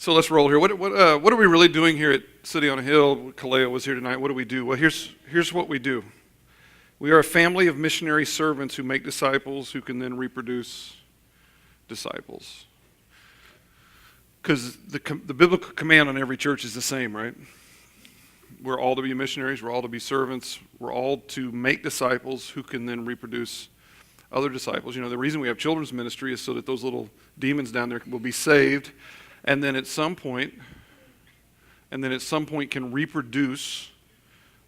So let's roll here. What are we really doing here at City on a Hill? Kaleo was here tonight. What do we do? Well, here's what we do. We are a family of missionary servants who make disciples who can then reproduce disciples. Because the biblical command on every church is the same, right? We're all to be missionaries. We're all to be servants. We're all to make disciples who can then reproduce other disciples. You know, the reason we have children's ministry is so that those little demons down there will be saved, and then at some point can reproduce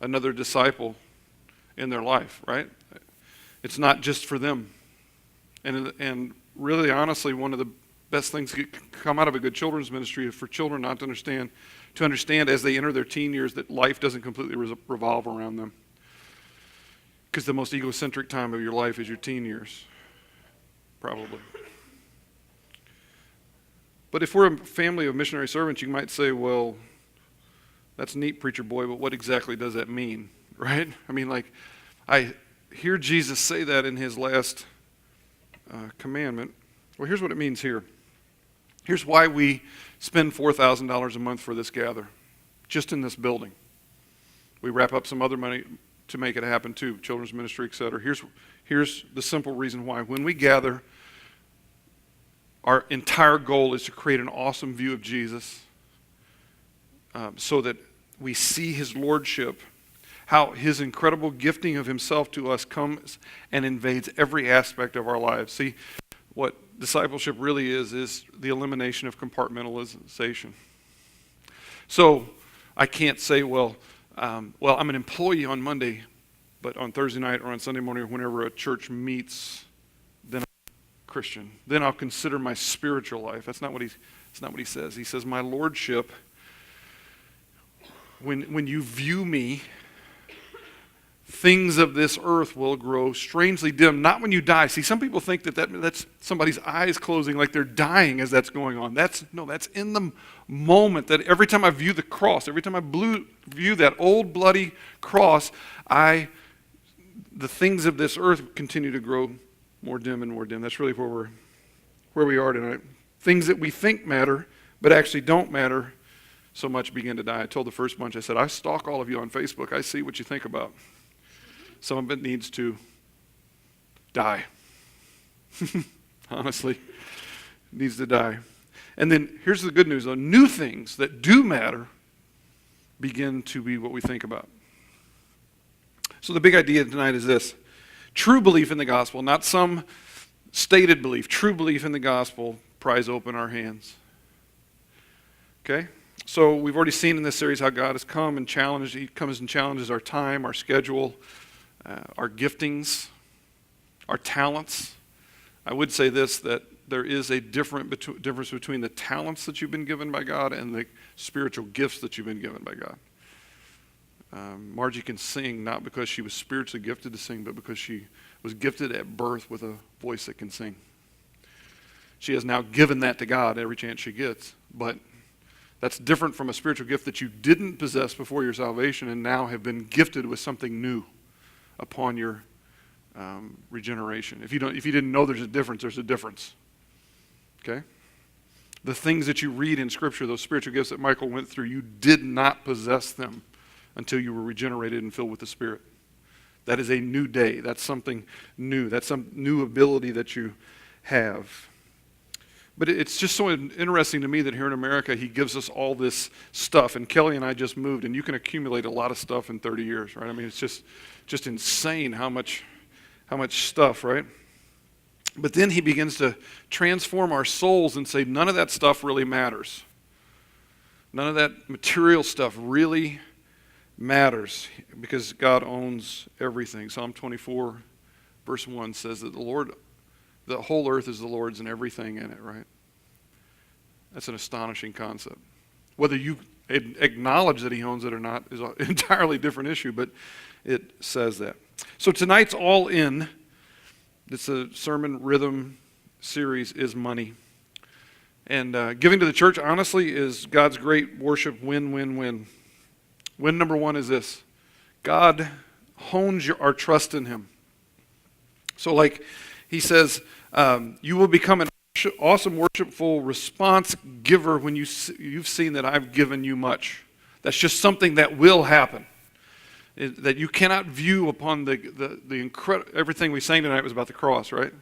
another disciple in their life, right? It's not just for them. And really, honestly, one of the best things that come out of a good children's ministry is for children not to understand as they enter their teen years that life doesn't completely revolve around them. Because the most egocentric time of your life is your teen years, probably. But if we're a family of missionary servants, you might say, well, that's neat, preacher boy, but what exactly does that mean, right? I mean, like, I hear Jesus say that in his last commandment. Well, here's what it means here. Here's why we spend $4,000 a month for this gather, just in this building. We wrap up some other money to make it happen too, children's ministry, etc. Here's the simple reason why. When we gather, our entire goal is to create an awesome view of Jesus so that we see his lordship, how his incredible gifting of himself to us comes and invades every aspect of our lives. See, what discipleship really is the elimination of compartmentalization. So I can't say, well, I'm an employee on Monday, but on Thursday night or on Sunday morning or whenever a church meets, then I'm a Christian. Then I'll consider my spiritual life. That's not what he says. He says, my lordship, when you view me, things of this earth will grow strangely dim. Not when you die. See, some people think that's somebody's eyes closing like they're dying as that's going on. That's in the moment that every time I view the cross, every time I view that old bloody cross, the things of this earth continue to grow more dim and more dim. That's really where we are tonight. Things that we think matter, but actually don't matter so much begin to die. I told the first bunch, I said, I stalk all of you on Facebook. I see what you think about. Some of it needs to die. Honestly, it needs to die. And then here's the good news, though. New things that do matter begin to be what we think about. So the big idea tonight is this. True belief in the gospel, not some stated belief. True belief in the gospel pries open our hands. Okay? So we've already seen in this series how God has come and challenged. He comes and challenges our time, our schedule, our giftings, our talents. I would say this, that there is a difference between the talents that you've been given by God and the spiritual gifts that you've been given by God. Margie can sing not because she was spiritually gifted to sing, but because she was gifted at birth with a voice that can sing. She has now given that to God every chance she gets, but that's different from a spiritual gift that you didn't possess before your salvation and now have been gifted with something new upon your regeneration. If you didn't know there's a difference, there's a difference. Okay? The things that you read in Scripture, those spiritual gifts that Michael went through, you did not possess them until you were regenerated and filled with the Spirit. That is a new day. That's something new. That's some new ability that you have. But it's just so interesting to me that here in America, he gives us all this stuff. And Kelly and I just moved, and you can accumulate a lot of stuff in 30 years, right? I mean, it's just insane how much stuff, right? But then he begins to transform our souls and say, none of that stuff really matters. None of that material stuff really matters because God owns everything. Psalm 24, verse 1 says that the whole earth is the Lord's and everything in it, right? That's an astonishing concept. Whether you acknowledge that he owns it or not is an entirely different issue, but it says that. So tonight's all in. It's a sermon rhythm series is money. And giving to the church, honestly, is God's great worship win, win, win. Win number one is this. God hones our trust in him. So like he says, you will become an awesome worshipful response giver when you've seen that I've given you much. That's just something that will happen. That you cannot view upon the incredible, everything we sang tonight was about the cross, right?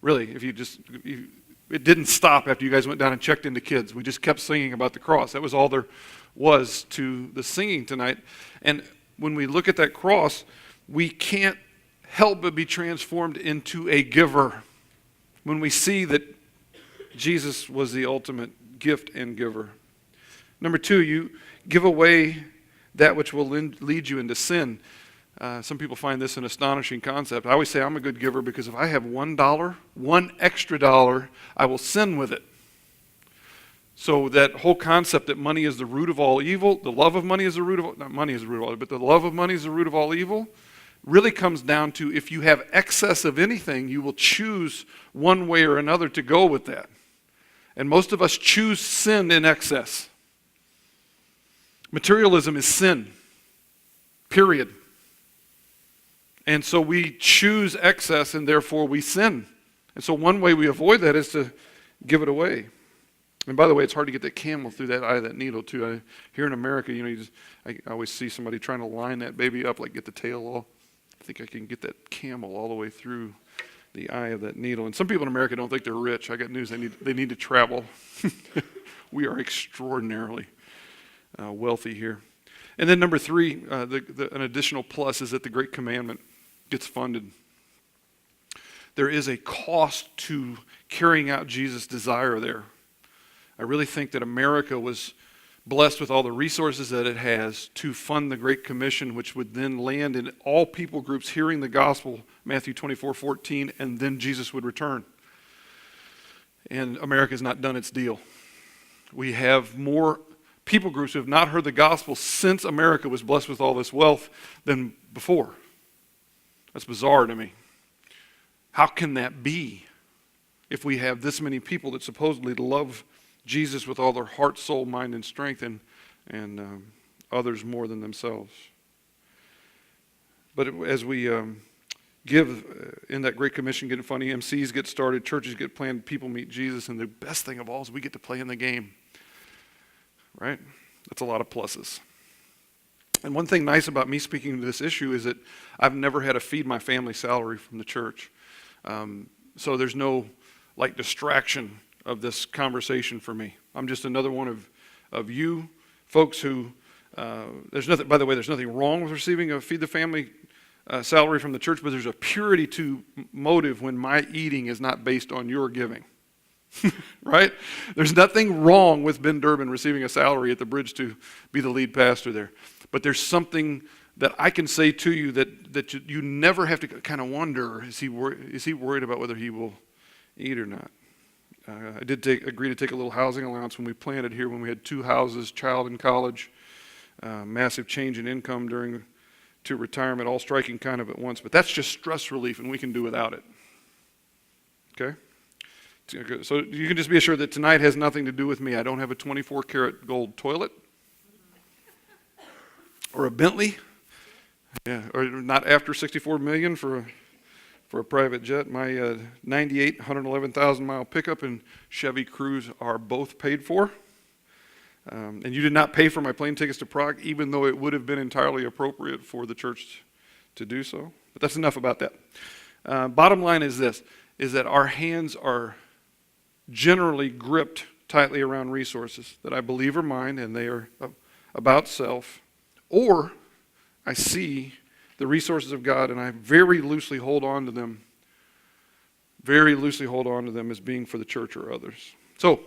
Really, it didn't stop after you guys went down and checked into kids. We just kept singing about the cross. That was all there was to the singing tonight. And when we look at that cross, we can't help but be transformed into a giver when we see that Jesus was the ultimate gift and giver. Number two, you give away that which will lead you into sin. Some people find this an astonishing concept. I always say I'm a good giver because if I have $1, one extra dollar, I will sin with it. So that whole concept that money is the root of all evil, the love of money is the root of, not money is the root of all evil, but the love of money is the root of all evil, really comes down to if you have excess of anything, you will choose one way or another to go with that. And most of us choose sin in excess. Materialism is sin, period. And so we choose excess and therefore we sin. And so one way we avoid that is to give it away. And by the way, it's hard to get that camel through that eye of that needle too. Here in America, I always see somebody trying to line that baby up, like get the tail all. I think I can get that camel all the way through the eye of that needle. And some people in America don't think they're rich. I got news, they need to travel. We are extraordinarily wealthy here. And then number three, an additional plus is that the Great Commandment gets funded. There is a cost to carrying out Jesus' desire there. I really think that America was blessed with all the resources that it has to fund the Great Commission, which would then land in all people groups hearing the gospel, Matthew 24:14, and then Jesus would return. And America has not done its deal. We have more people groups who have not heard the gospel since America was blessed with all this wealth than before. That's bizarre to me. How can that be if we have this many people that supposedly love Jesus with all their heart, soul, mind, and strength, and others more than themselves? But as we give in that Great Commission, getting funding, MCs get started, churches get planned, people meet Jesus, and the best thing of all is we get to play in the game. Right? That's a lot of pluses. And one thing nice about me speaking to this issue is that I've never had to feed my family salary from the church. So there's no distraction of this conversation for me. I'm just another one of you folks who, there's nothing wrong with receiving a feed the family salary from the church, but there's a purity to motive when my eating is not based on your giving. Right? There's nothing wrong with Ben Durbin receiving a salary at the Bridge to be the lead pastor there. But there's something that I can say to you that you never have to kind of wonder, is he worried about whether he will eat or not? I did agree to take a little housing allowance when we planted here, when we had 2 houses, child in college, massive change in income to retirement, all striking kind of at once. But that's just stress relief, and we can do without it. Okay? So you can just be assured that tonight has nothing to do with me. I don't have a 24-karat gold toilet or a Bentley. Yeah, or not after $64 million for a private jet. My 98, 111,000-mile pickup and Chevy Cruze are both paid for. And you did not pay for my plane tickets to Prague, even though it would have been entirely appropriate for the church to do so. But that's enough about that. Bottom line is this, is that our hands are generally gripped tightly around resources that I believe are mine and they are about self, or I see the resources of God and I very loosely hold on to them as being for the church or others. So,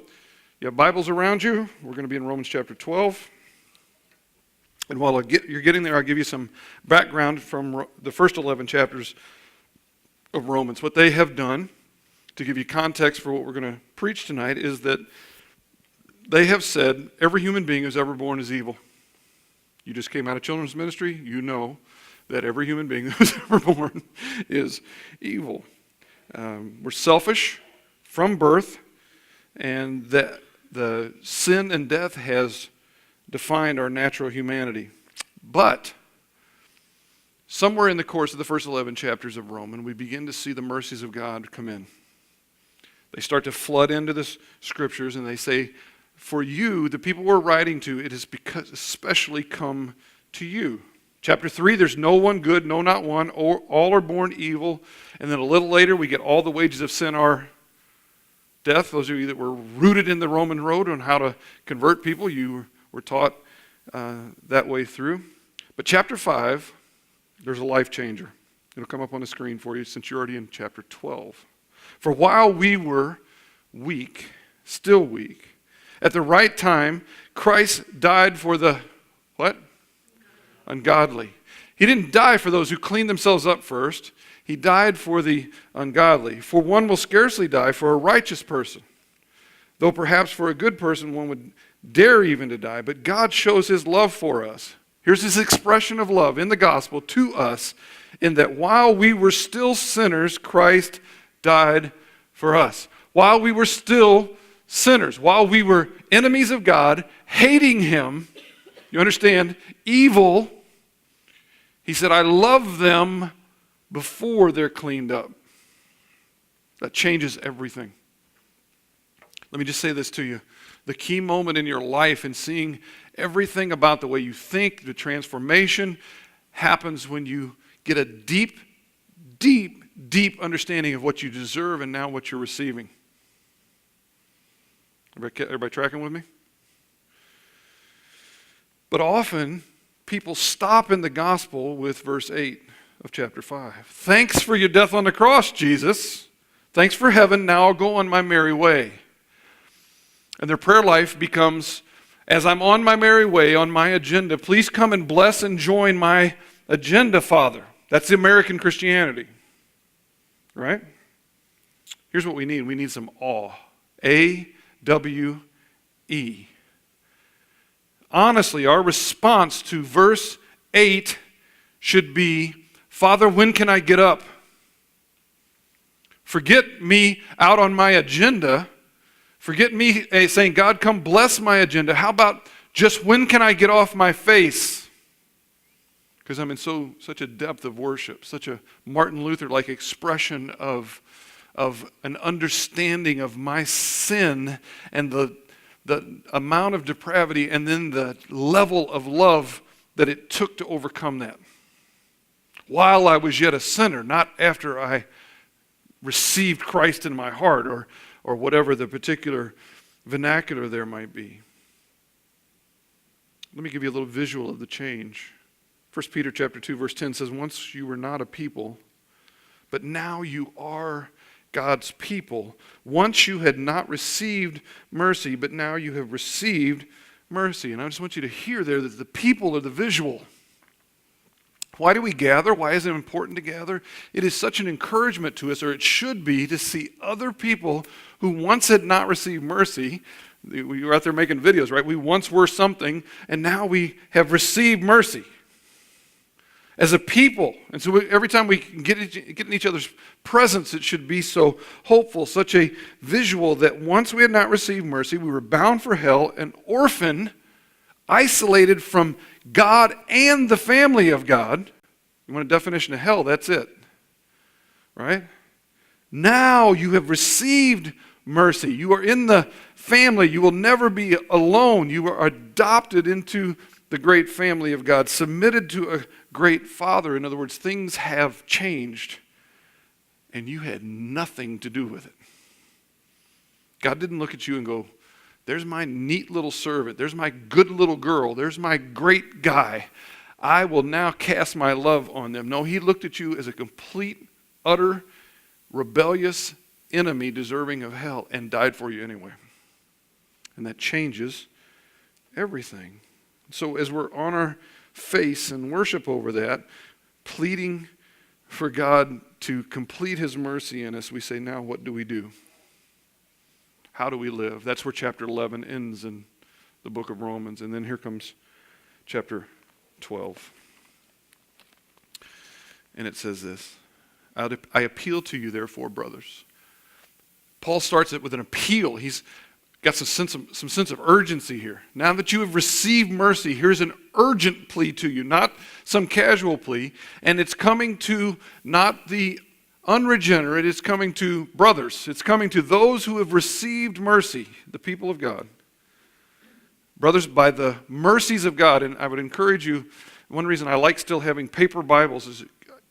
you have Bibles around you. We're going to be in Romans chapter 12. And while you're getting there, I'll give you some background from the first 11 chapters of Romans. What they have done, to give you context for what we're going to preach tonight, is that they have said every human being who's ever born is evil. You just came out of children's ministry, you know that every human being who's ever born is evil. We're selfish from birth, and that the sin and death has defined our natural humanity. But somewhere in the course of the first 11 chapters of Romans, we begin to see the mercies of God come in. They start to flood into the scriptures, and they say, for you, the people we're writing to, it has because especially come to you. Chapter 3, there's no one good, no, not one. All are born evil. And then a little later, we get all the wages of sin are death. Those of you that were rooted in the Roman road on how to convert people, you were taught that way through. But chapter 5, there's a life changer. It'll come up on the screen for you since you're already in chapter 12. For while we were weak, still weak, at the right time, Christ died for the, what? Ungodly. He didn't die for those who cleaned themselves up first. He died for the ungodly. For one will scarcely die for a righteous person, though perhaps for a good person one would dare even to die. But God shows his love for us. Here's his expression of love in the gospel to us, in that while we were still sinners, Christ died for us. While we were still sinners, while we were enemies of God, hating him, you understand, evil, he said, I love them before they're cleaned up. That changes everything. Let me just say this to you. The key moment in your life in seeing everything about the way you think, the transformation, happens when you get a deep, deep, deep understanding of what you deserve and now what you're receiving. Everybody tracking with me? But often, people stop in the gospel with verse 8 of chapter 5. Thanks for your death on the cross, Jesus. Thanks for heaven. Now I'll go on my merry way. And their prayer life becomes, as I'm on my merry way, on my agenda, please come and bless and join my agenda, Father. That's the American Christianity. Right? Here's what we need. We need some awe. A-W-E. Honestly, our response to verse 8 should be, Father, when can I get up? Forget me out on my agenda. Forget me saying, God, come bless my agenda. How about just when can I get off my face? Because I'm in such a depth of worship, such a Martin Luther-like expression of an understanding of my sin and the amount of depravity and then the level of love that it took to overcome that. While I was yet a sinner, not after I received Christ in my heart or whatever the particular vernacular there might be. Let me give you a little visual of the change. 1 Peter chapter 2 verse 10 says, once you were not a people, but now you are God's people. Once you had not received mercy, but now you have received mercy. And I just want you to hear there that the people are the visual. Why do we gather? Why is it important to gather? It is such an encouragement to us, or it should be, to see other people who once had not received mercy. We were out there making videos, right? We once were something, and now we have received mercy as a people. And so every time we get in each other's presence, it should be so hopeful, such a visual that once we had not received mercy, we were bound for hell, an orphan, isolated from God and the family of God. You want a definition of hell, that's it. Right? Now you have received mercy. You are in the family. You will never be alone. You are adopted into the great family of God, submitted to a great Father. In other words, things have changed, and you had nothing to do with it. God didn't look at you and go, there's my neat little servant. There's my good little girl. There's my great guy. I will now cast my love on them. No, he looked at you as a complete, utter, rebellious enemy deserving of hell and died for you anyway. And that changes everything. So as we're on our face and worship over that, pleading for God to complete his mercy in us, we say, now what do we do? How do we live? That's where chapter 11 ends in the book of Romans. And then here comes chapter 12. And it says this, I appeal to you, therefore, brothers. Paul starts it with an appeal. He's got some sense of urgency here. Now that you have received mercy, here's an urgent plea to you, not some casual plea. And it's coming to not the unregenerate, it's coming to brothers. It's coming to those who have received mercy, the people of God. Brothers, by the mercies of God, and I would encourage you, one reason I like still having paper Bibles is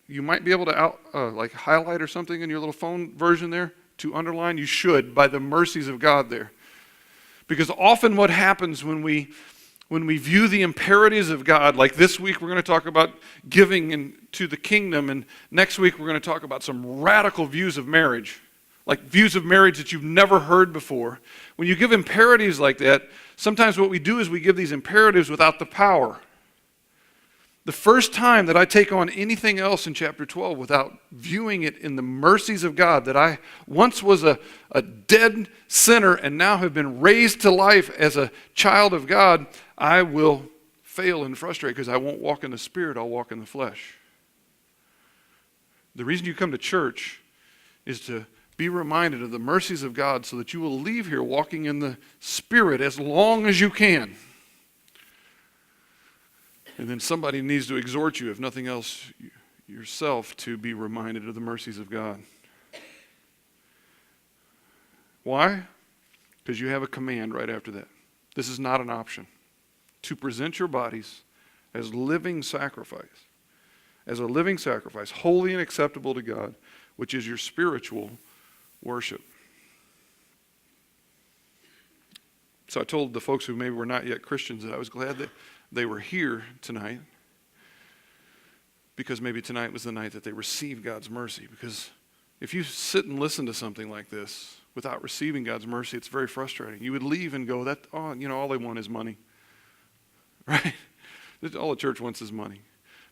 you might be able to like highlight or something in your little phone version there to underline. You should, by the mercies of God there. Because often what happens when we view the imperatives of God, like this week we're going to talk about giving to the kingdom, and next week we're going to talk about some radical views of marriage, like views of marriage that you've never heard before. When you give imperatives like that, sometimes what we do is we give these imperatives without the power. The first time that I take on anything else in chapter 12 without viewing it in the mercies of God, that I once was a dead sinner and now have been raised to life as a child of God, I will fail and frustrate because I won't walk in the Spirit, I'll walk in the flesh. The reason you come to church is to be reminded of the mercies of God so that you will leave here walking in the Spirit as long as you can. And then somebody needs to exhort you, if nothing else, yourself, to be reminded of the mercies of God. Why? Because you have a command right after that. This is not an option. To present your bodies as living sacrifice, holy and acceptable to God, which is your spiritual worship. So I told the folks who maybe were not yet Christians that I was glad that they were here tonight, because maybe tonight was the night that they received God's mercy. Because if you sit and listen to something like this without receiving God's mercy, it's very frustrating. You would leave and go, all they want is money. Right? All the church wants is money.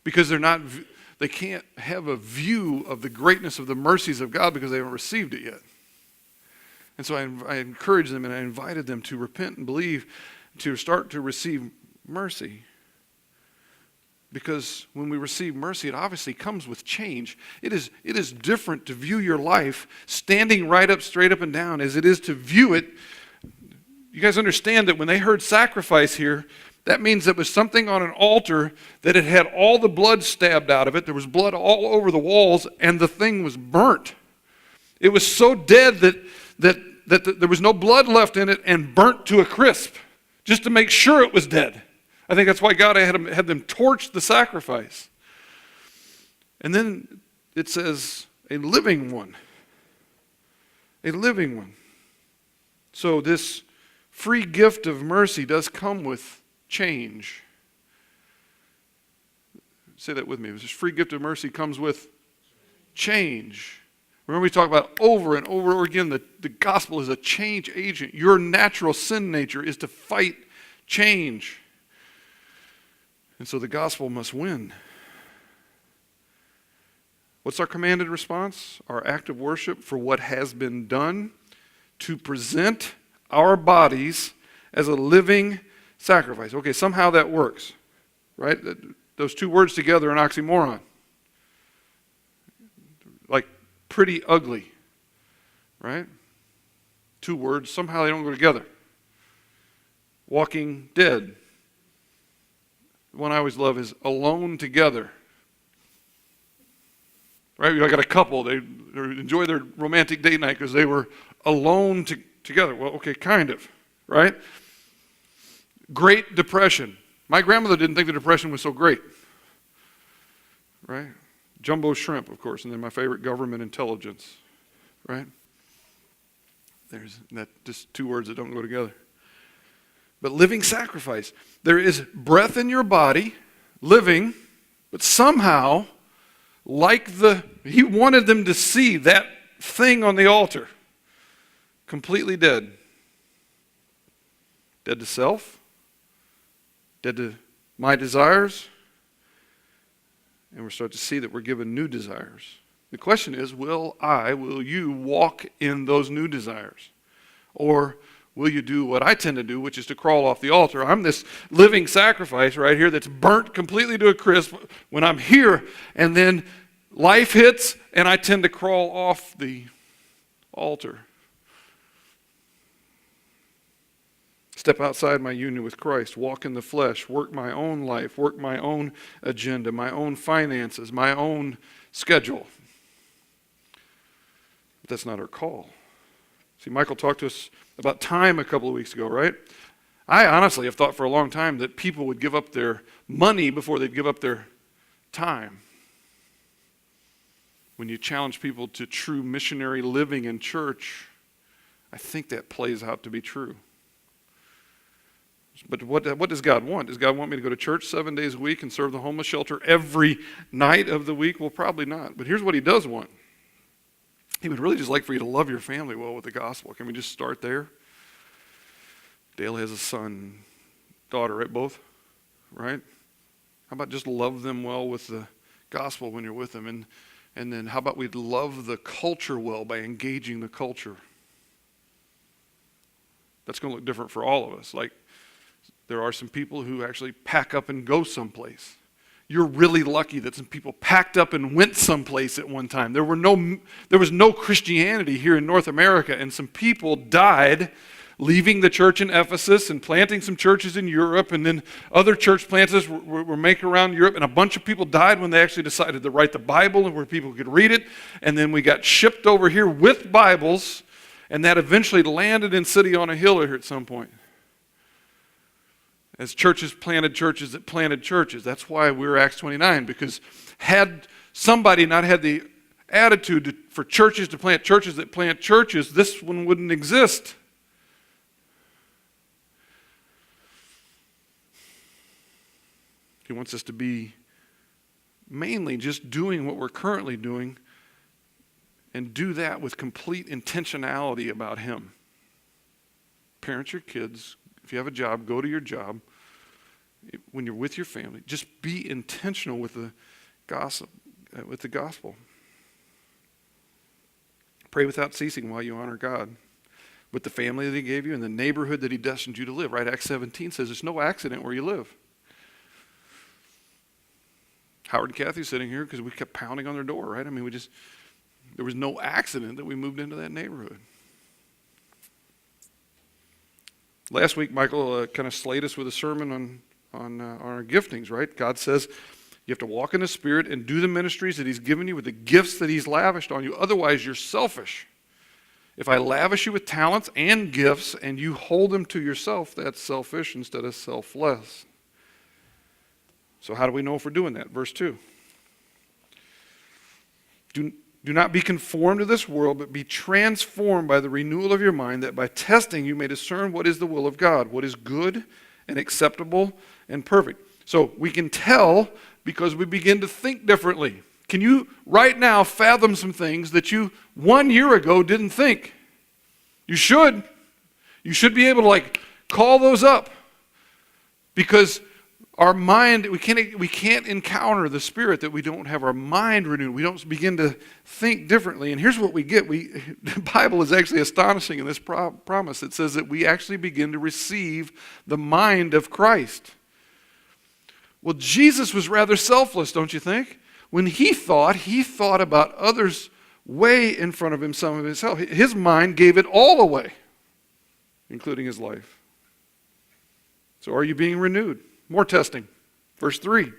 Because they can't have a view of the greatness of the mercies of God because they haven't received it yet. And so I encouraged them and I invited them to repent and believe, to start to receive mercy. Because when we receive mercy, it obviously comes with change. It is different to view your life standing right up, straight up and down, as it is to view it. You guys understand that when they heard sacrifice here, that means it was something on an altar that it had all the blood stabbed out of it. There was blood all over the walls, and the thing was burnt. It was so dead that there was no blood left in it and burnt to a crisp, just to make sure it was dead. I think that's why God had them torch the sacrifice. And then it says, a living one. A living one. So this free gift of mercy does come with change. Say that with me. This free gift of mercy comes with change. Remember we talk about over and over again that the gospel is a change agent. Your natural sin nature is to fight change. And so the gospel must win. What's our commanded response? Our act of worship for what has been done, to present our bodies as a living sacrifice. Okay, somehow that works, right? Those two words together are an oxymoron. Like pretty ugly, right? Two words, somehow they don't go together. Walking dead. The one I always love is alone together. Right? I got a couple, they enjoy their romantic date night because they were alone together. Well, okay, kind of, right? Great Depression. My grandmother didn't think the Depression was so great. Right? Jumbo shrimp, of course, and then my favorite, government intelligence. Right? There's that, just two words that don't go together. But living sacrifice. There is breath in your body, living, but somehow, he wanted them to see that thing on the altar. Completely dead. Dead to self. Dead to my desires. And we're starting to see that we're given new desires. The question is, will you walk in those new desires? Or will you do what I tend to do, which is to crawl off the altar? I'm this living sacrifice right here that's burnt completely to a crisp when I'm here, and then life hits and I tend to crawl off the altar. Step outside my union with Christ, walk in the flesh, work my own life, work my own agenda, my own finances, my own schedule. But that's not our call. See, Michael talked to us about time a couple of weeks ago, right? I honestly have thought for a long time that people would give up their money before they'd give up their time. When you challenge people to true missionary living in church, I think that plays out to be true. But what does God want? Does God want me to go to church 7 days a week and serve the homeless shelter every night of the week? Well, probably not. But here's what he does want. He would really just like for you to love your family well with the gospel. Can we just start there? Dale has a son, daughter, right? Both, right? How about just love them well with the gospel when you're with them? And then how about we love the culture well by engaging the culture? That's going to look different for all of us. Like, there are some people who actually pack up and go someplace. You're really lucky that some people packed up and went someplace at one time. There was no Christianity here in North America, and some people died leaving the church in Ephesus and planting some churches in Europe, and then other church planters were making around Europe, and a bunch of people died when they actually decided to write the Bible and where people could read it, and then we got shipped over here with Bibles, and that eventually landed in City on a Hill here at some point. As churches that planted churches. That's why we're Acts 29, because had somebody not had the attitude for churches to plant churches that plant churches, this one wouldn't exist. He wants us to be mainly just doing what we're currently doing, and do that with complete intentionality about Him. Parent your kids. If you have a job, go to your job. When you're with your family, just be intentional with the gospel. Pray without ceasing while you honor God with the family that He gave you and the neighborhood that He destined you to live. Right? Acts 17 says there's no accident where you live. Howard and Kathy sitting here because we kept pounding on their door, right? I mean, there was no accident that we moved into that neighborhood. Last week, Michael kind of slayed us with a sermon on our giftings, right? God says you have to walk in the Spirit and do the ministries that He's given you with the gifts that He's lavished on you. Otherwise, you're selfish. If I lavish you with talents and gifts and you hold them to yourself, that's selfish instead of selfless. So how do we know if we're doing that? Verse 2. Do not be conformed to this world, but be transformed by the renewal of your mind, that by testing you may discern what is the will of God, what is good and acceptable and perfect. So we can tell because we begin to think differently. Can you right now fathom some things that you 1 year ago didn't think? You should. You should be able to call those up, because our mind, we can't encounter the Spirit that we don't have our mind renewed. We don't begin to think differently. And here's what we get. The Bible is actually astonishing in this promise. It says that we actually begin to receive the mind of Christ. Well, Jesus was rather selfless, don't you think? When He thought about others way in front of Himself. His mind gave it all away, including His life. So are you being renewed? More testing. Verse 3.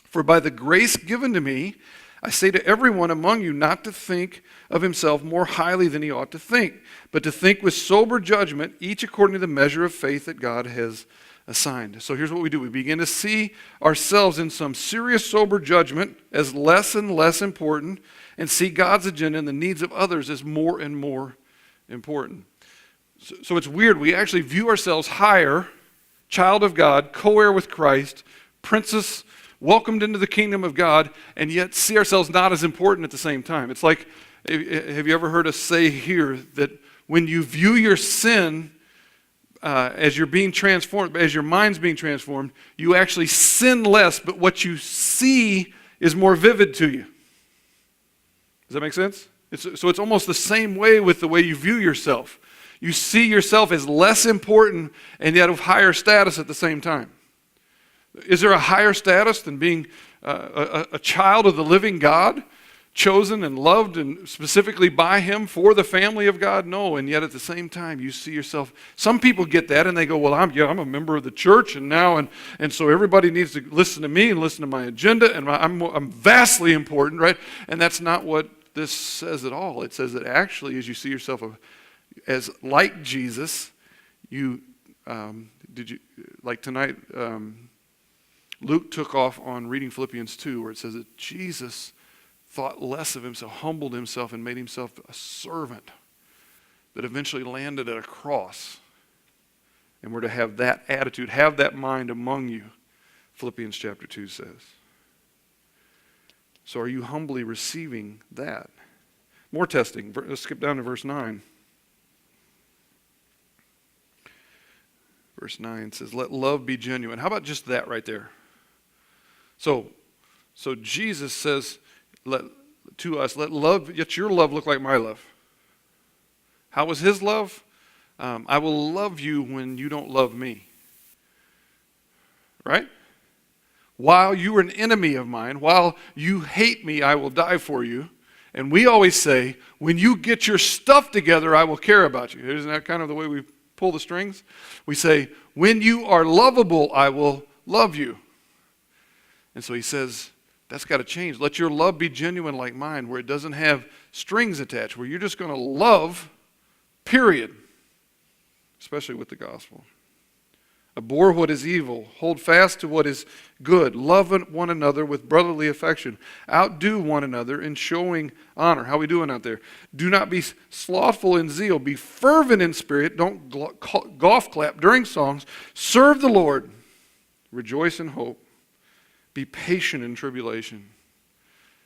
For by the grace given to me, I say to everyone among you not to think of himself more highly than he ought to think, but to think with sober judgment, each according to the measure of faith that God has assigned. So here's what we do. We begin to see ourselves in some serious sober judgment as less and less important, and see God's agenda and the needs of others as more and more important. So it's weird. We actually view ourselves higher, child of God, co-heir with Christ, princess, welcomed into the kingdom of God, and yet see ourselves not as important at the same time. It's like, have you ever heard us say here that when you view your sin as you're being transformed, as your mind's being transformed, you actually sin less, but what you see is more vivid to you. Does that make sense? So it's almost the same way with the way you view yourself. You see yourself as less important and yet of higher status at the same time. Is there a higher status than being a child of the living God, chosen and loved and specifically by Him for the family of God? No, and yet at the same time you see yourself. Some people get that and they go, well, I'm a member of the church and so everybody needs to listen to me and listen to my agenda, and I'm vastly important, right? And that's not what this says it all. It says that actually, as you see yourself as like Jesus, like tonight, Luke took off on reading Philippians 2, where it says that Jesus thought less of himself, humbled himself, and made himself a servant that eventually landed at a cross. And we're to have that attitude, have that mind among you, Philippians chapter 2 says. So are you humbly receiving that? More testing. Let's skip down to verse 9. Verse 9 says, let love be genuine. How about just that right there? So Jesus says to us, let your love look like my love. How was his love? I will love you when you don't love me. Right? While you are an enemy of mine, while you hate me, I will die for you. And we always say, when you get your stuff together, I will care about you. Isn't that kind of the way we pull the strings? We say, when you are lovable, I will love you. And so he says, that's got to change. Let your love be genuine like mine, where it doesn't have strings attached, where you're just going to love, period. Especially with the gospel. Abhor what is evil. Hold fast to what is good. Love one another with brotherly affection. Outdo one another in showing honor. How are we doing out there? Do not be slothful in zeal. Be fervent in spirit. Don't golf clap during songs. Serve the Lord. Rejoice in hope. Be patient in tribulation.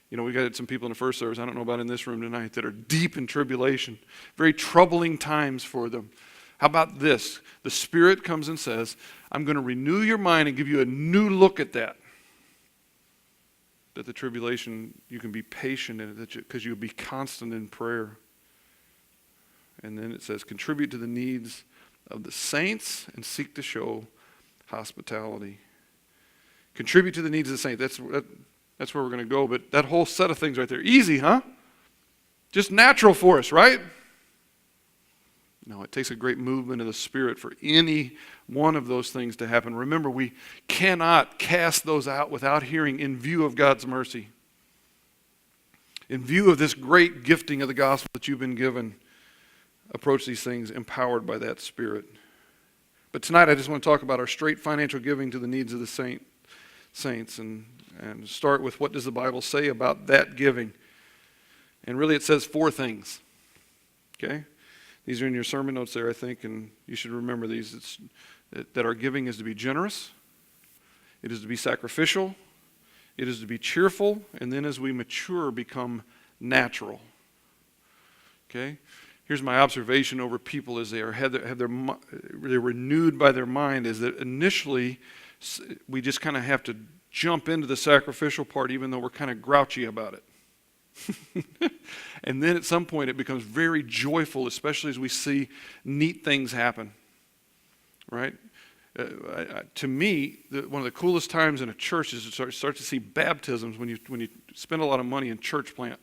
You know, we got some people in the first service, I don't know about in this room tonight, that are deep in tribulation. Very troubling times for them. How about this? The Spirit comes and says, I'm going to renew your mind and give you a new look at that. That the tribulation, you can be patient in it because you'll be constant in prayer. And then it says, contribute to the needs of the saints and seek to show hospitality. Contribute to the needs of the saints. That's where we're going to go. But that whole set of things right there, easy, huh? Just natural for us, right? No, it takes a great movement of the Spirit for any one of those things to happen. Remember, we cannot cast those out without hearing in view of God's mercy. In view of this great gifting of the gospel that you've been given, approach these things empowered by that Spirit. But tonight I just want to talk about our straight financial giving to the needs of the saints and start with what does the Bible say about that giving. And really it says 4 things. Okay? These are in your sermon notes there, I think, and you should remember these. That our giving is to be generous, it is to be sacrificial, it is to be cheerful, and then as we mature, become natural. Okay? Here's my observation over people as they're renewed by their mind, is that initially we just kind of have to jump into the sacrificial part, even though we're kind of grouchy about it. And then at some point it becomes very joyful, especially as we see neat things happen. Right? To me, one of the coolest times in a church is to start to see baptisms when you spend a lot of money in church plant.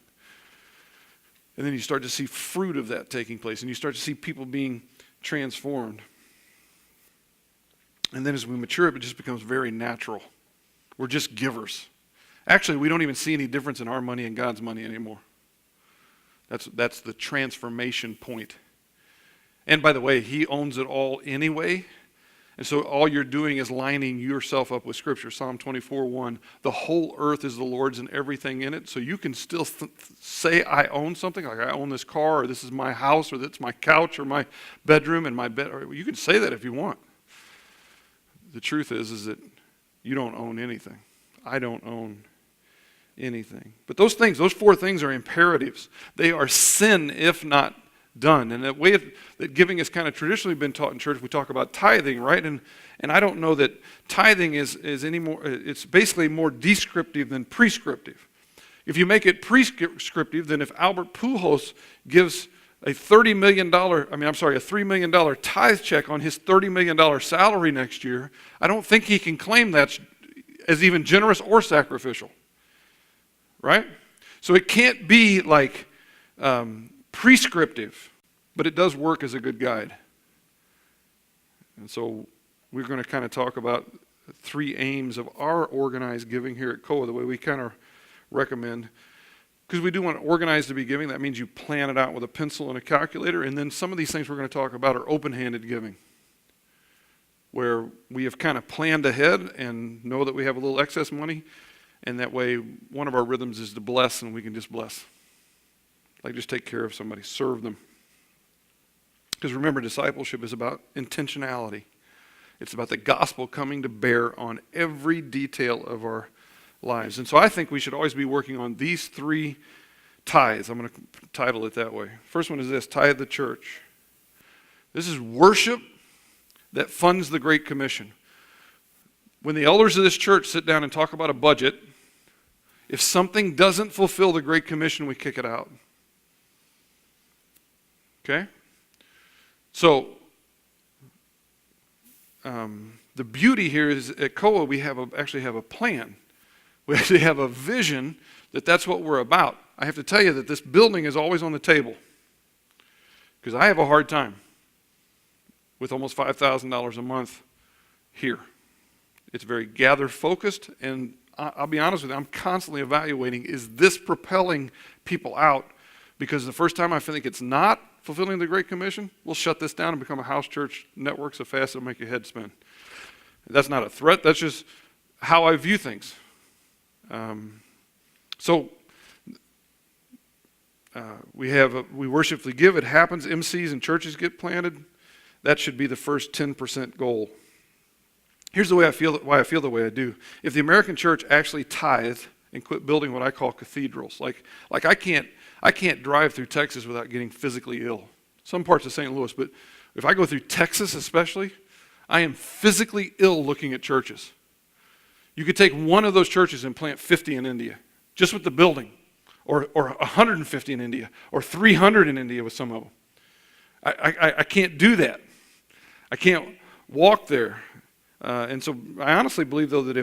And then you start to see fruit of that taking place, and you start to see people being transformed. And then as we mature, it just becomes very natural. We're just givers. Actually, we don't even see any difference in our money and God's money anymore. That's the transformation point. And by the way, He owns it all anyway. And so all you're doing is lining yourself up with Scripture. Psalm 24:1, the whole earth is the Lord's and everything in it. So you can still say, I own something, like I own this car, or this is my house, or that's my couch, or my bedroom, and my bed. Or you can say that if you want. The truth is that you don't own anything. I don't own anything. But those 4 things are imperatives. They are sin if not done. And the way that giving has kind of traditionally been taught in church, we talk about tithing, right? And I don't know that tithing is any more, it's basically more descriptive than prescriptive. If you make it prescriptive, then if Albert Pujols gives a $3 million tithe check on his $30 million salary next year, I don't think he can claim that as even generous or sacrificial. Right? So it can't be like prescriptive, but it does work as a good guide. And so we're going to kind of talk about 3 aims of our organized giving here at COA, the way we kind of recommend. because we do want organized to be giving. That means you plan it out with a pencil and a calculator. And then some of these things we're going to talk about are open-handed giving, where we have kind of planned ahead and know that we have a little excess money. And that way, one of our rhythms is to bless, and we can just bless. Like just take care of somebody, serve them. Because remember, discipleship is about intentionality. It's about the gospel coming to bear on every detail of our lives. And so I think we should always be working on these 3 tithes. I'm going to title it that way. First one is this: tithe the church. This is worship that funds the Great Commission. When the elders of this church sit down and talk about a budget, if something doesn't fulfill the Great Commission, we kick it out. Okay? So, the beauty here is at COA we actually have a plan. We actually have a vision that that's what we're about. I have to tell you that this building is always on the table because I have a hard time with almost $5,000 a month here. It's very gather-focused, and I'll be honest with you, I'm constantly evaluating, is this propelling people out? Because the first time I think it's not fulfilling the Great Commission, we'll shut this down and become a house church network so fast it'll make your head spin. That's not a threat, that's just how I view things. We worshipfully give, it happens, MCs and churches get planted. That should be the first 10% goal. Here's the way why I feel the way I do. If the American church actually tithed and quit building what I call cathedrals, like I can't drive through Texas without getting physically ill. Some parts of St. Louis, but if I go through Texas especially, I am physically ill looking at churches. You could take one of those churches and plant 50 in India, just with the building, or 150 in India, or 300 in India with some of them. I can't do that. I can't walk there. And so I honestly believe, though, that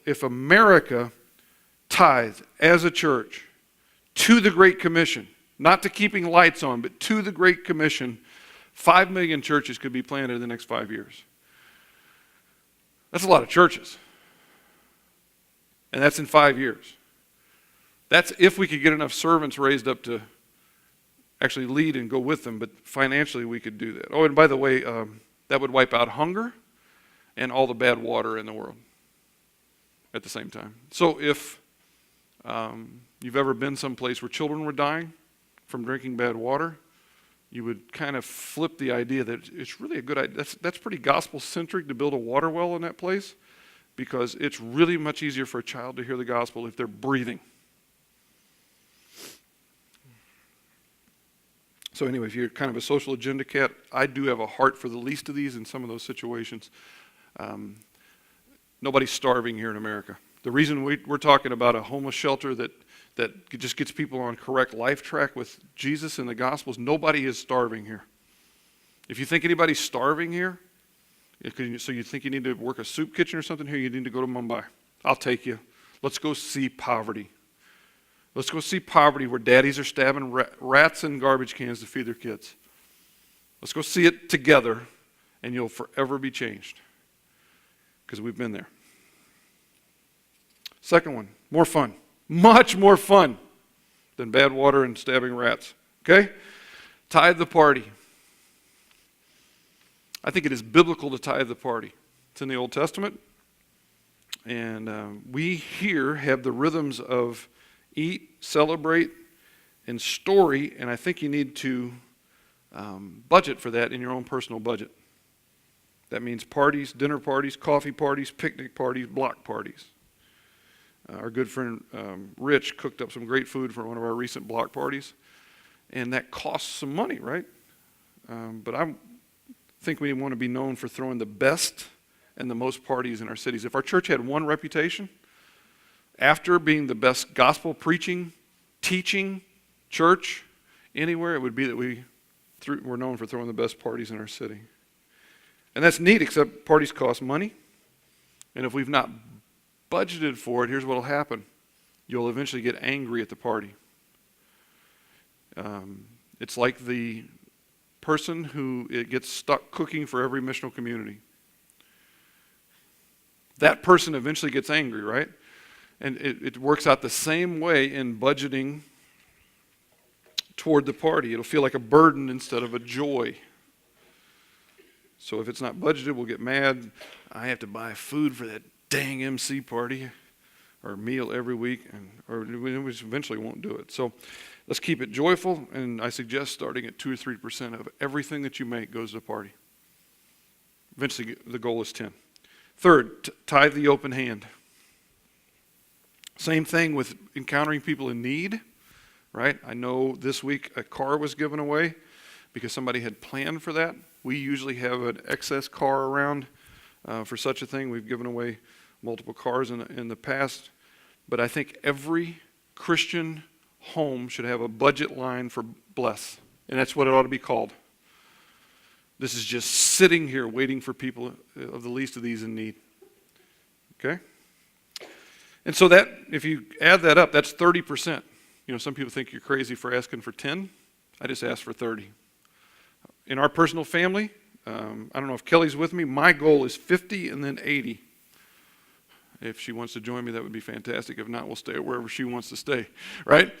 if America tithed as a church to the Great Commission, not to keeping lights on, but to the Great Commission, 5 million churches could be planted in the next 5 years. That's a lot of churches. And that's in 5 years. That's if we could get enough servants raised up to actually lead and go with them, but financially we could do that. Oh, and by the way, that would wipe out hunger and all the bad water in the world at the same time. So if you've ever been someplace where children were dying from drinking bad water, you would kind of flip the idea that it's really a good idea. That's pretty gospel-centric to build a water well in that place, because it's really much easier for a child to hear the gospel if they're breathing. So anyway, if you're kind of a social agenda cat, I do have a heart for the least of these in some of those situations. Nobody's starving here in America. The reason we're talking about a homeless shelter that just gets people on correct life track with Jesus and the Gospels, nobody is starving here. If you think anybody's starving here, so you think you need to work a soup kitchen or something here, you need to go to Mumbai. I'll take you. Let's go see poverty. Let's go see poverty where daddies are stabbing rats in garbage cans to feed their kids. Let's go see it together, and you'll forever be changed, because we've been there. Second one, more fun. Much more fun than bad water and stabbing rats. Okay? Tithe the party. I think it is biblical to tithe the party. It's in the Old Testament. And we here have the rhythms of eat, celebrate, and story. And I think you need to budget for that in your own personal budget. That means parties, dinner parties, coffee parties, picnic parties, block parties. Our good friend Rich cooked up some great food for one of our recent block parties. And that costs some money, right? But I think we want to be known for throwing the best and the most parties in our cities. If our church had one reputation, after being the best gospel preaching, teaching church anywhere, it would be that we're known for throwing the best parties in our city. And that's neat, except parties cost money. And if we've not budgeted for it, here's what will happen. You'll eventually get angry at the party. It's like the person who gets stuck cooking for every missional community. That person eventually gets angry, right? And it works out the same way in budgeting toward the party. It'll feel like a burden instead of a joy. So if it's not budgeted, we'll get mad. I have to buy food for that dang MC party or meal every week, or we eventually won't do it. So let's keep it joyful, and I suggest starting at 2 or 3% of everything that you make goes to the party. Eventually, the goal is 10. Third, tithe the open hand. Same thing with encountering people in need, right? I know this week a car was given away because somebody had planned for that. We usually have an excess car around for such a thing. We've given away multiple cars in the past. But I think every Christian home should have a budget line for bless. And that's what it ought to be called. This is just sitting here waiting for people of the least of these in need. Okay? And so that, if you add that up, that's 30%. You know, some people think you're crazy for asking for 10. I just asked for 30. In our personal family, I don't know if Kelly's with me, my goal is 50 and then 80. If she wants to join me, that would be fantastic. If not, we'll stay wherever she wants to stay, right?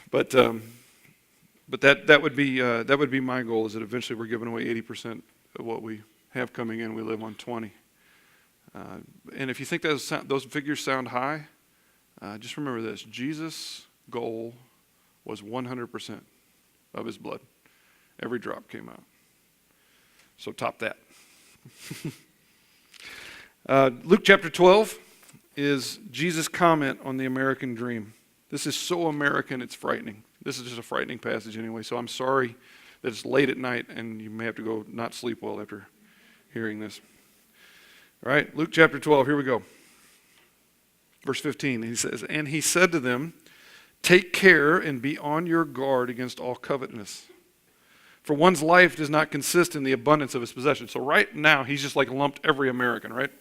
But that would be my goal, is that eventually we're giving away 80% of what we have coming in. We live on 20. And if you think those figures sound high, just remember this: Jesus' goal was 100% of his blood. Every drop came out. So top that. Luke chapter 12 is Jesus' comment on the American dream. This is so American, it's frightening. This is just a frightening passage anyway, so I'm sorry that it's late at night and you may have to go not sleep well after hearing this. All right, Luke chapter 12, here we go. Verse 15, he says, "And he said to them, 'Take care and be on your guard against all covetousness. For one's life does not consist in the abundance of his possessions.'" So right now, he's just like lumped every American, right?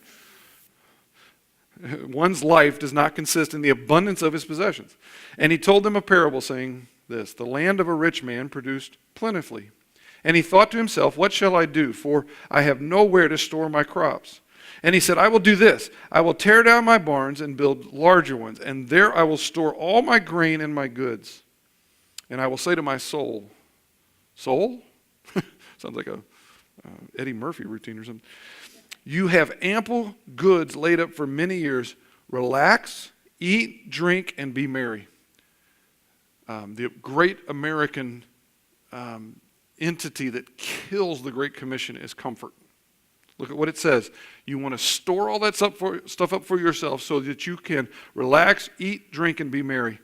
One's life does not consist in the abundance of his possessions. And he told them a parable saying this: "The land of a rich man produced plentifully. And he thought to himself, 'What shall I do? For I have nowhere to store my crops.' And he said, 'I will do this. I will tear down my barns and build larger ones. And there I will store all my grain and my goods. And I will say to my soul,'" soul? Sounds like a Eddie Murphy routine or something. "'You have ample goods laid up for many years. Relax, eat, drink, and be merry.'" The great American entity that kills the Great Commission is comfort. Look at what it says. You want to store all that stuff up for yourself so that you can relax, eat, drink, and be merry.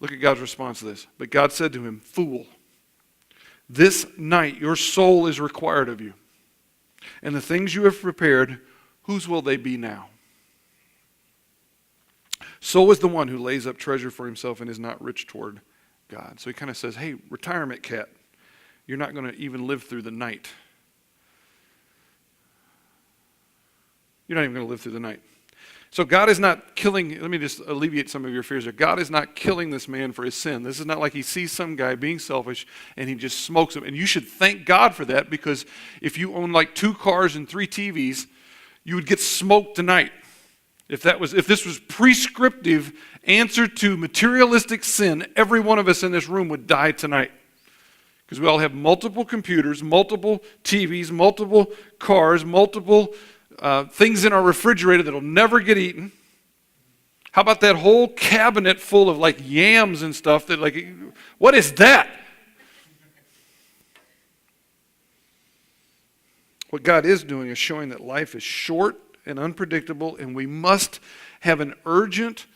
Look at God's response to this. "But God said to him, 'Fool, this night your soul is required of you. And the things you have prepared, whose will they be now? So is the one who lays up treasure for himself and is not rich toward God.'" So he kind of says, hey, retirement cat, you're not going to even live through the night. You're not even going to live through the night. So God is not killing, let me just alleviate some of your fears here. God is not killing this man for his sin. This is not like he sees some guy being selfish and he just smokes him. And you should thank God for that, because if you own like 2 cars and 3 TVs, you would get smoked tonight. If this was prescriptive answer to materialistic sin, every one of us in this room would die tonight. Because we all have multiple computers, multiple TVs, multiple cars, multiple things in our refrigerator that'll never get eaten. How about that whole cabinet full of like yams and stuff that like, what is that? What God is doing is showing that life is short and unpredictable, and we must have an urgent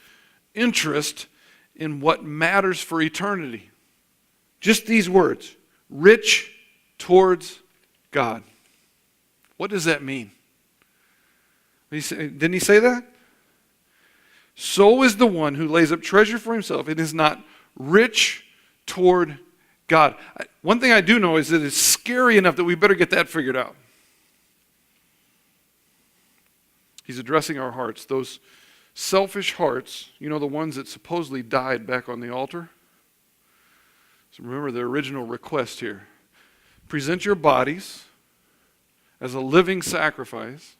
interest in what matters for eternity. Just these words: rich towards God. What does that mean? Didn't he say that? So is the one who lays up treasure for himself and is not rich toward God. One thing I do know is that it's scary enough that we better get that figured out. He's addressing our hearts, those selfish hearts, you know, the ones that supposedly died back on the altar. So remember the original request here. Present your bodies as a living sacrifice.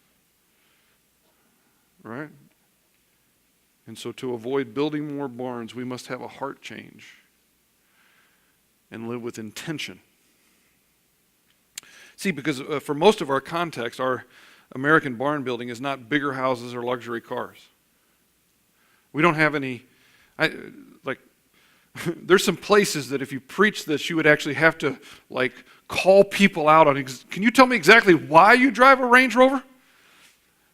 Right? And so to avoid building more barns, we must have a heart change. and live with intention. See, because for most of our context, our American barn building is not bigger houses or luxury cars. We don't have any, there's some places that if you preach this, you would actually have to call people out on, can you tell me exactly why you drive a Range Rover?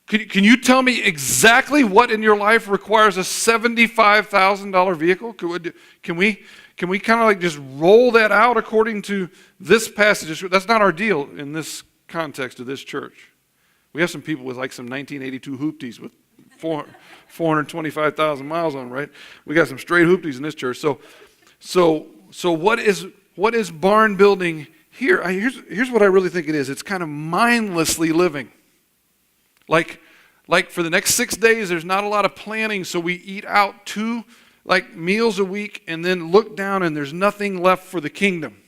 Can you tell me exactly what in your life requires a $75,000 vehicle? Can we kind of just roll that out according to this passage? That's not our deal in this context of this church. We have some people with some 1982 hoopties with 425,000 miles on, right? We got some straight hoopties in this church. So what is barn building here? Here's what I really think it is. It's kind of mindlessly living. Like for the next 6 days, there's not a lot of planning, so we eat out 2 meals a week and then look down and there's nothing left for the kingdom.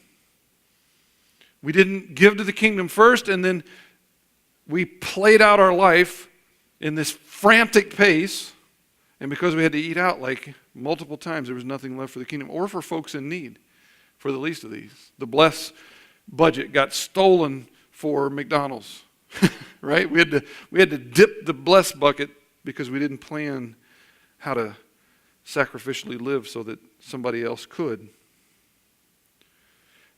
We didn't give to the kingdom first, and then we played out our life in this frantic pace, and because we had to eat out multiple times, there was nothing left for the kingdom or for folks in need, for the least of these. The Bless budget got stolen for McDonald's, right? We had to dip the Bless bucket because we didn't plan how to sacrificially live so that somebody else could.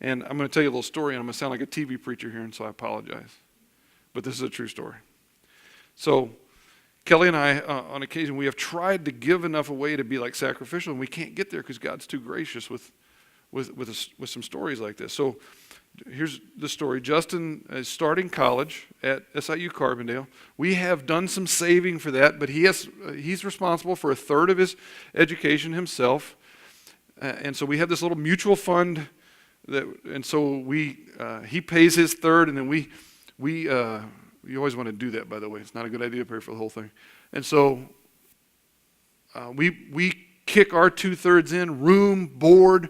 And I'm going to tell you a little story, and I'm going to sound like a TV preacher here, and so I apologize. But this is a true story. So Kelly and I, on occasion, we have tried to give enough away to be sacrificial, and we can't get there because God's too gracious with some stories like this. So here's the story. Justin is starting college at SIU Carbondale. We have done some saving for that, but he's responsible for a third of his education himself. And so we have this little mutual fund and so he pays his third, and then you always want to do that, by the way. It's not a good idea to pay for the whole thing. And so we kick our 2/3 in, room, board,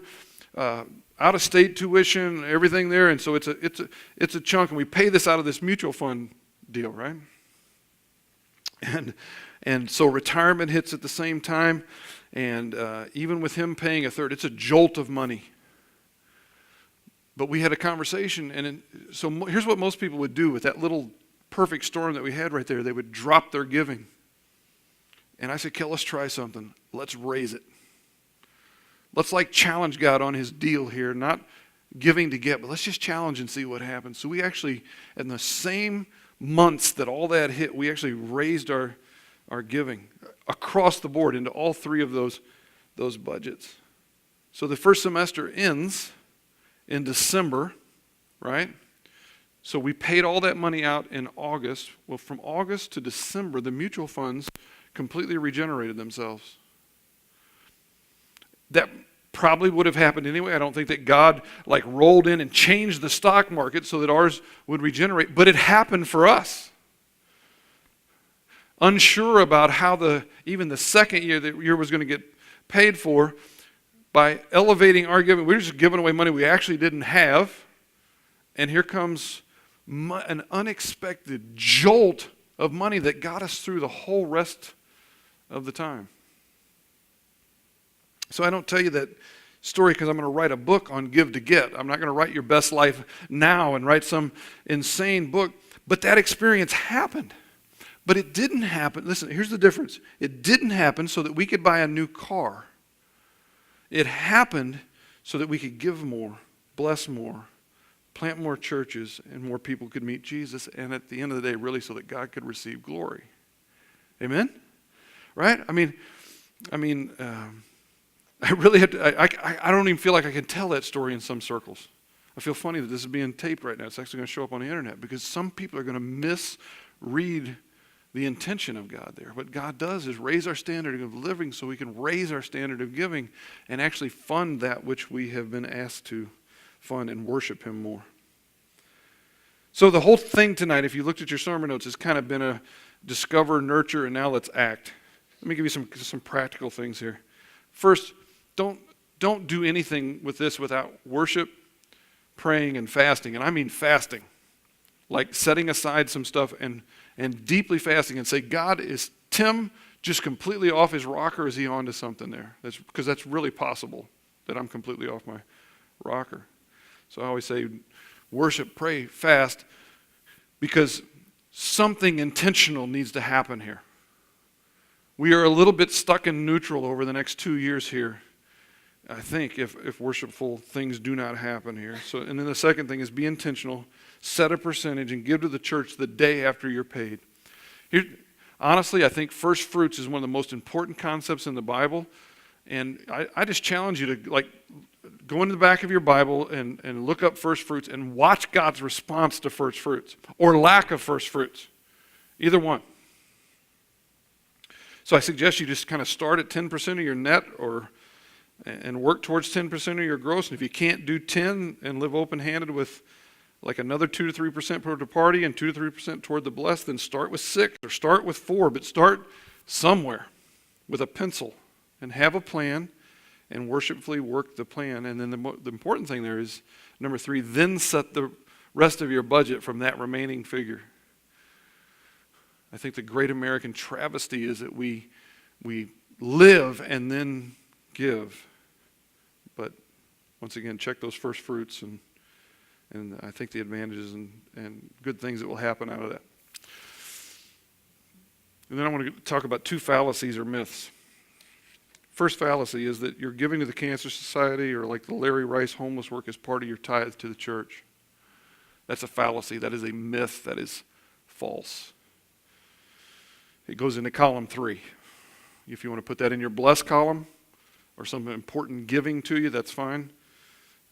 out-of-state tuition, everything there, and so it's a chunk, and we pay this out of this mutual fund deal, right? And so retirement hits at the same time, and even with him paying a third, it's a jolt of money. But we had a conversation, and so here's what most people would do with that little perfect storm that we had right there. They would drop their giving. And I said, Kel, let's try something. Let's raise it. Let's challenge God on his deal here, not giving to get, but let's just challenge and see what happens. So we actually, in the same months that all that hit, we actually raised our giving across the board into all 3 of those budgets. So the first semester ends in December, right? So we paid all that money out in August. Well, from August to December, the mutual funds completely regenerated themselves. That probably would have happened anyway. I don't think that God rolled in and changed the stock market so that ours would regenerate, but it happened for us. Unsure about how even the second year was going to get paid for, by elevating our giving, we were just giving away money we actually didn't have, and here comes an unexpected jolt of money that got us through the whole rest of the time. So I don't tell you that story because I'm going to write a book on give to get. I'm not going to write your best life now and write some insane book, but that experience happened. But it didn't happen. Listen, here's the difference. It didn't happen so that we could buy a new car. It happened so that we could give more, bless more, plant more churches, and more people could meet Jesus, and at the end of the day, really so that God could receive glory. Amen? Right? I really have to, I don't even feel like I can tell that story in some circles. I feel funny that this is being taped right now. It's actually going to show up on the internet because some people are going to misread the intention of God there. What God does is raise our standard of living so we can raise our standard of giving and actually fund that which we have been asked to fund and worship him more. So the whole thing tonight, if you looked at your sermon notes, has kind of been a discover, nurture, and now let's act. Let me give you some practical things here. First, don't do anything with this without worship, praying, and fasting. And I mean fasting. Like setting aside some stuff and deeply fasting and say, God, is Tim just completely off his rocker, or is he on to something there? Because that's really possible that I'm completely off my rocker. So I always say, worship, pray, fast, because something intentional needs to happen here. We are a little bit stuck in neutral over the next 2 years here, I think, if worshipful things do not happen here. So, and then the second thing is be intentional, set a percentage, and give to the church the day after you're paid. Here, honestly, I think first fruits is one of the most important concepts in the Bible, and I just challenge you to go into the back of your Bible and look up first fruits and watch God's response to first fruits, or lack of first fruits, either one. So I suggest you just kind of start at 10% of your net and work towards 10% of your gross. And if you can't do 10 and live open-handed with like another 2 to 3% toward the party and 2 to 3% toward the blessed, then start with 6 or start with 4, but start somewhere with a pencil and have a plan and worshipfully work the plan. And then the important thing there is, number 3, then set the rest of your budget from that remaining figure. I think the great American travesty is that we live and then give. But once again, check those first fruits, and I think the advantages and good things that will happen out of that. And then I want to talk about 2 fallacies or myths. First fallacy is that you're giving to the Cancer Society or like the Larry Rice homeless work as part of your tithe to the church. That's a fallacy. That is a myth. That is false. It goes into column 3. If you want to put that in your blessed column or some important giving to you, that's fine.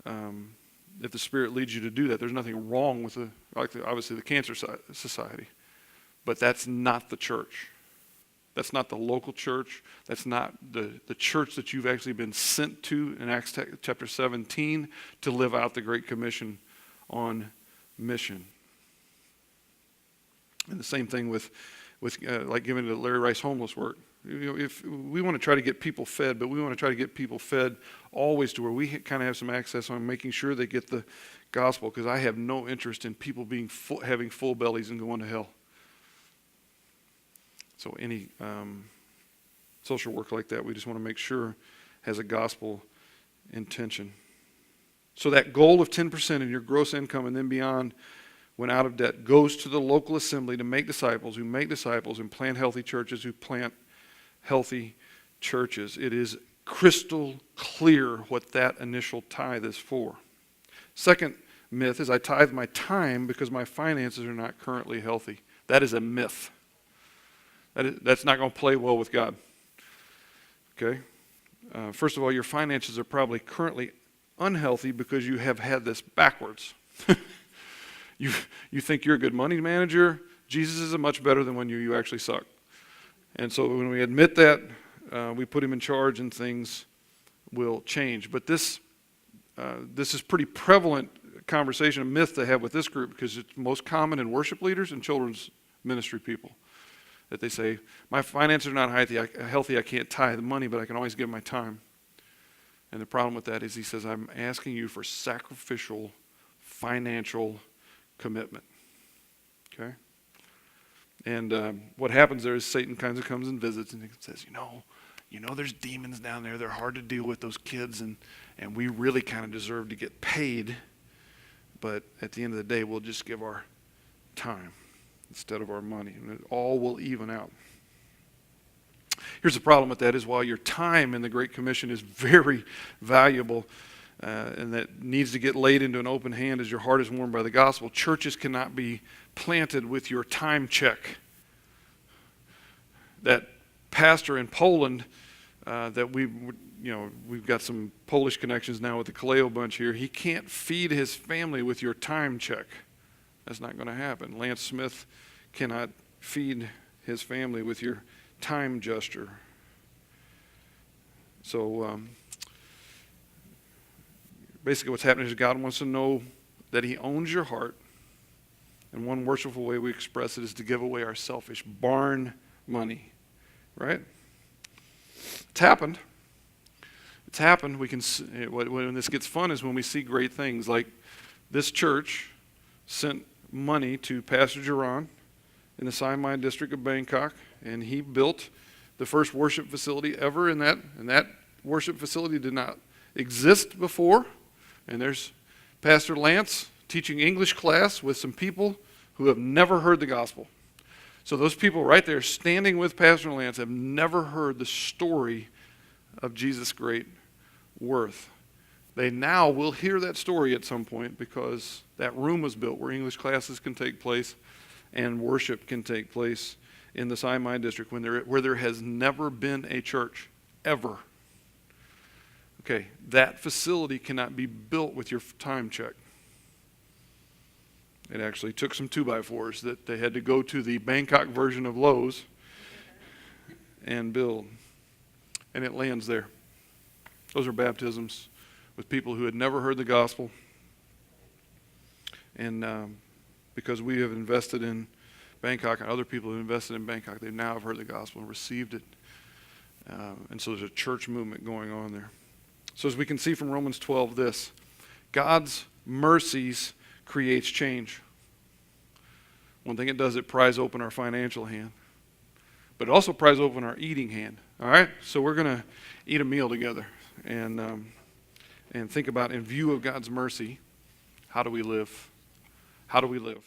If the Spirit leads you to do that, there's nothing wrong with obviously the Cancer Society. But that's not the church. That's not the local church. That's not the church that you've actually been sent to in Acts chapter 17 to live out the Great Commission on mission. And the same thing with like giving to Larry Rice homeless work. If we want to try to get people fed, but we want to try to get people fed always to where we kind of have some access on making sure they get the gospel, because I have no interest in people having full bellies and going to hell. So any social work like that, we just want to make sure has a gospel intention. So that goal of 10% in your gross income and then beyond when out of debt goes to the local assembly to make disciples who make disciples and plant healthy churches who plant healthy churches. It is crystal clear what that initial tithe is for. Second myth is I tithe my time because my finances are not currently healthy. That is a myth. That's not going to play well with God. Okay? First of all, your finances are probably currently unhealthy because you have had this backwards. You think you're a good money manager. Jesus is much better than when you actually suck. And so when we admit that, we put him in charge and things will change. But this is pretty prevalent conversation, a myth to have with this group, because it's most common in worship leaders and children's ministry people. That they say, my finances are not healthy, I can't tithe the money, but I can always give my time. And the problem with that is he says, I'm asking you for sacrificial financial commitment. Okay? And what happens there is Satan kind of comes and visits and he says, you know there's demons down there. They're hard to deal with, those kids, and we really kind of deserve to get paid. But at the end of the day, we'll just give our time instead of our money, and it all will even out. Here's the problem with that is while your time in the Great Commission is very valuable and that needs to get laid into an open hand as your heart is warmed by the gospel, churches cannot be planted with your time check. That pastor in Poland that we've got some Polish connections now with the Kaleo bunch here, he can't feed his family with your time check. That's not going to happen. Lance Smith cannot feed his family with your time gesture. So basically what's happening is God wants to know that he owns your heart. And one worshipful way we express it is to give away our selfish barn money. Right? It's happened. It's happened. We can when this gets fun is when we see great things like this church sent money to Pastor Geron in the Sai district of Bangkok, and he built the first worship facility ever in that. And that worship facility did not exist before. And there's Pastor Lance teaching English class with some people who have never heard the gospel. So those people right there standing with Pastor Lance have never heard the story of Jesus' great worth. They now will hear that story at some point because that room was built where English classes can take place and worship can take place in the Sinai district where there has never been a church, ever. Okay, that facility cannot be built with your time check. It actually took some 2x4s that they had to go to the Bangkok version of Lowe's and build. And it lands there. Those are baptisms with people who had never heard the gospel. And because we have invested in Bangkok and other people who have invested in Bangkok, they now have heard the gospel and received it. And so there's a church movement going on there. So as we can see from Romans 12, this, God's mercies creates change. One thing it does, it pries open our financial hand. But it also pries open our eating hand. All right? So we're going to eat a meal together and think about, in view of God's mercy, how do we live? How do we live?